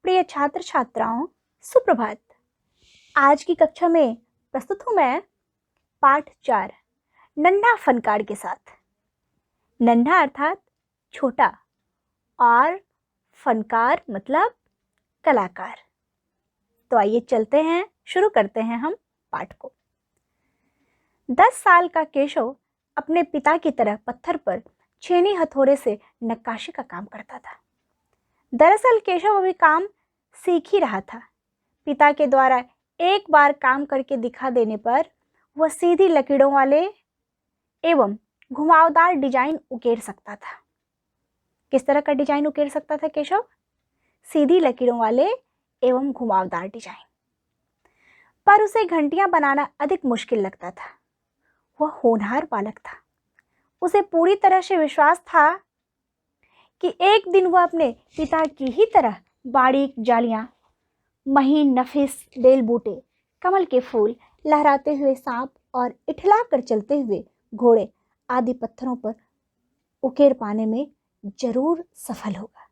प्रिय छात्र छात्राओं, सुप्रभात। आज की कक्षा में प्रस्तुत हूं मैं पाठ 4 नन्हा फनकार के साथ। नन्हा अर्थात छोटा और फनकार मतलब कलाकार। तो आइए चलते हैं, शुरू करते हैं हम पाठ को। 10 साल का केशव अपने पिता की तरह पत्थर पर छेनी हथौड़े से नक्काशी का काम करता था। दरअसल केशव अभी काम सीख ही रहा था। पिता के द्वारा एक बार काम करके दिखा देने पर वह सीधी लकीरों वाले एवं घुमावदार डिजाइन उकेर सकता था। किस तरह का डिजाइन उकेर सकता था केशव? सीधी लकीरों वाले एवं घुमावदार डिजाइन। पर उसे घंटियां बनाना अधिक मुश्किल लगता था। वह होनहार बालक था। उसे पूरी तरह से विश्वास था कि एक दिन वह अपने पिता की ही तरह बारीक जालियां, महीन नफीस बेल बूटे, कमल के फूल, लहराते हुए सांप और इठला कर चलते हुए घोड़े आदि पत्थरों पर उकेर पाने में जरूर सफल होगा,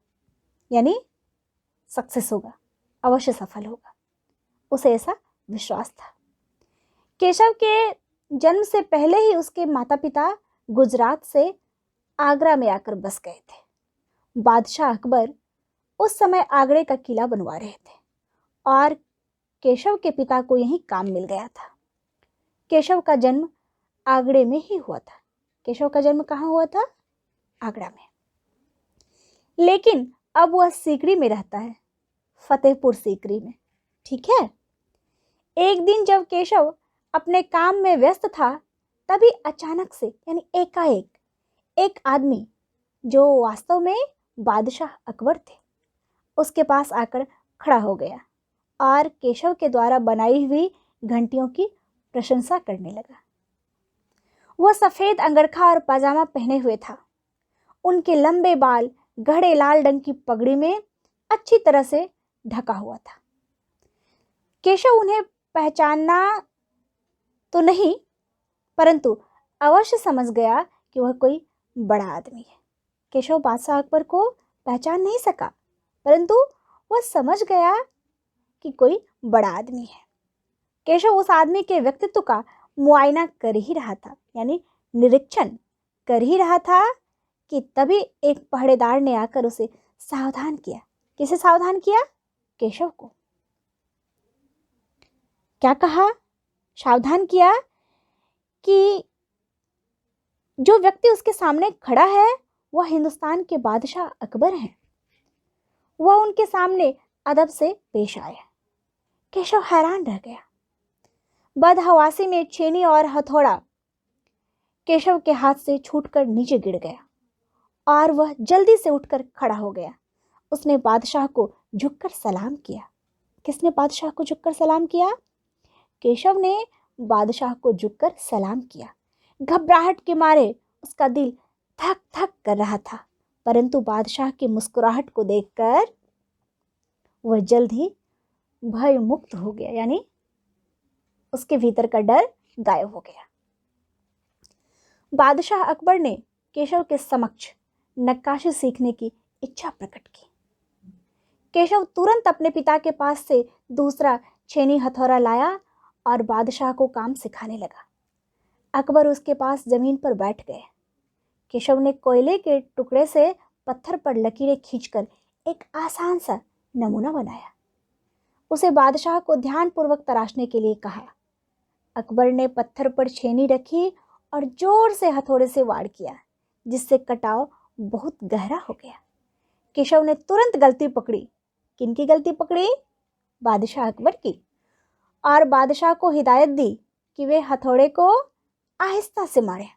यानी सक्सेस होगा, अवश्य सफल होगा। उसे ऐसा विश्वास था। केशव के जन्म से पहले ही उसके माता पिता गुजरात से आगरा में आकर बस गए थे। बादशाह अकबर उस समय आगरे का किला बनवा रहे थे और केशव के पिता को यही काम मिल गया था। केशव का जन्म आगरे में ही हुआ था। केशव का जन्म कहाँ हुआ था? आगरा में। लेकिन अब वह सीकरी में रहता है, फतेहपुर सीकरी में। ठीक है। एक दिन जब केशव अपने काम में व्यस्त था, तभी अचानक से यानी एकाएक एक आदमी, जो वास्तव में बादशाह अकबर थे, उसके पास आकर खड़ा हो गया और केशव के द्वारा बनाई हुई घंटियों की प्रशंसा करने लगा। वह सफेद अंगरखा और पाजामा पहने हुए था। उनके लंबे बाल गहरे लाल रंग की पगड़ी में अच्छी तरह से ढका हुआ था। केशव उन्हें पहचाना तो नहीं, परंतु अवश्य समझ गया कि वह कोई बड़ा आदमी है। केशव बादशाह अकबर को पहचान नहीं सका, परंतु वह समझ गया कि कोई बड़ा आदमी है। केशव उस आदमी के व्यक्तित्व का मुआयना कर ही रहा था, यानी निरीक्षण कर ही रहा था कि तभी एक पहरेदार ने आकर उसे सावधान किया। किसे सावधान किया? केशव को। क्या कहा? सावधान किया कि जो व्यक्ति उसके सामने खड़ा है वह हिंदुस्तान के बादशाह अकबर हैं। वह उनके सामने अदब से पेश आया। केशव हैरान रह गया। बदहवासी में छेनी और हथौड़ा केशव के हाथ से छूटकर नीचे गिर गया और वह जल्दी से उठकर खड़ा हो गया। उसने बादशाह को झुककर सलाम किया। किसने बादशाह को झुककर सलाम किया? केशव ने बादशाह को झुककर सलाम किया। घबराहट के मारे उसका दिल धक धक कर रहा था, परंतु बादशाह की मुस्कुराहट को देखकर वह जल्द ही भय मुक्त हो गया, यानी उसके भीतर का डर गायब हो गया। बादशाह अकबर ने केशव के समक्ष नक्काशी सीखने की इच्छा प्रकट की। केशव तुरंत अपने पिता के पास से दूसरा छेनी हथौड़ा लाया और बादशाह को काम सिखाने लगा। अकबर उसके पास जमीन पर बैठ गए। केशव ने कोयले के टुकड़े से पत्थर पर लकीरें खींचकर एक आसान सा नमूना बनाया। उसे बादशाह को ध्यानपूर्वक तराशने के लिए कहा। अकबर ने पत्थर पर छेनी रखी और जोर से हथौड़े से वार किया, जिससे कटाव बहुत गहरा हो गया। केशव ने तुरंत गलती पकड़ी। किनकी गलती पकड़ी? बादशाह अकबर की। और बादशाह को हिदायत दी कि वे हथौड़े को आहिस्ता से मारे।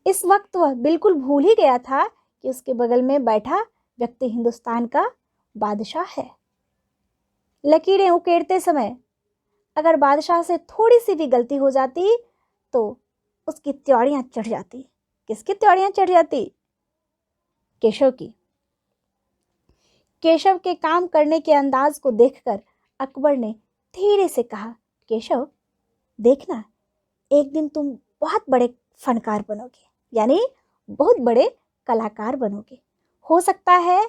इस वक्त वह बिल्कुल भूल ही गया था कि उसके बगल में बैठा व्यक्ति हिंदुस्तान का बादशाह है। लकीरें उकेरते समय अगर बादशाह से थोड़ी सी भी गलती हो जाती तो उसकी त्योड़ियां चढ़ जाती। किसकी त्योड़ियां चढ़ जाती? केशव की। केशव के काम करने के अंदाज को देखकर अकबर ने धीरे से कहा, केशव देखना, एक दिन तुम बहुत बड़े फनकार बनोगे, यानी बहुत बड़े कलाकार बनोगे। हो सकता है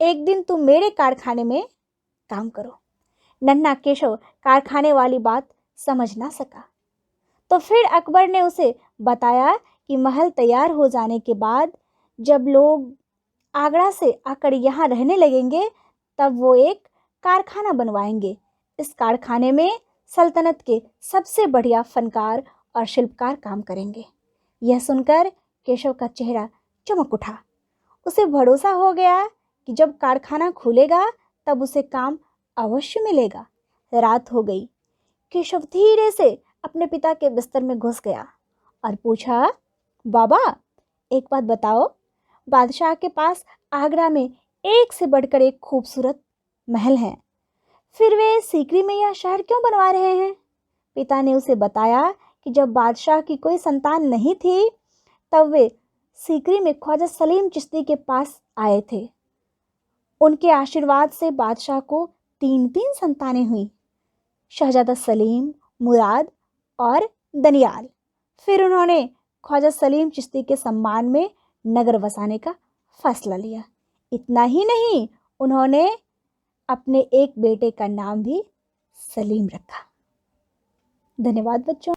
एक दिन तुम मेरे कारखाने में काम करो। नन्हा केशव कारखाने वाली बात समझ ना सका। तो फिर अकबर ने उसे बताया कि महल तैयार हो जाने के बाद जब लोग आगरा से आकर यहाँ रहने लगेंगे तब वो एक कारखाना बनवाएंगे। इस कारखाने में सल्तनत के सबसे बढ़िया फनकार और शिल्पकार काम करेंगे। यह सुनकर केशव का चेहरा चमक उठा। उसे भरोसा हो गया कि जब कारखाना खुलेगा तब उसे काम अवश्य मिलेगा। रात हो गई। केशव धीरे से अपने पिता के बिस्तर में घुस गया और पूछा, बाबा एक बात बताओ, बादशाह के पास आगरा में एक से बढ़कर एक खूबसूरत महल है, फिर वे सीकरी में यह शहर क्यों बनवा रहे हैं? पिता ने उसे बताया कि जब बादशाह की कोई संतान नहीं थी तब वे सीकरी में ख्वाजा सलीम चिश्ती के पास आए थे। उनके आशीर्वाद से बादशाह को 3 संतानें हुई, शहजादा सलीम, मुराद और दनियाल। फिर उन्होंने ख्वाजा सलीम चिश्ती के सम्मान में नगर बसाने का फैसला लिया। इतना ही नहीं, उन्होंने अपने एक बेटे का नाम भी सलीम रखा। धन्यवाद बच्चों।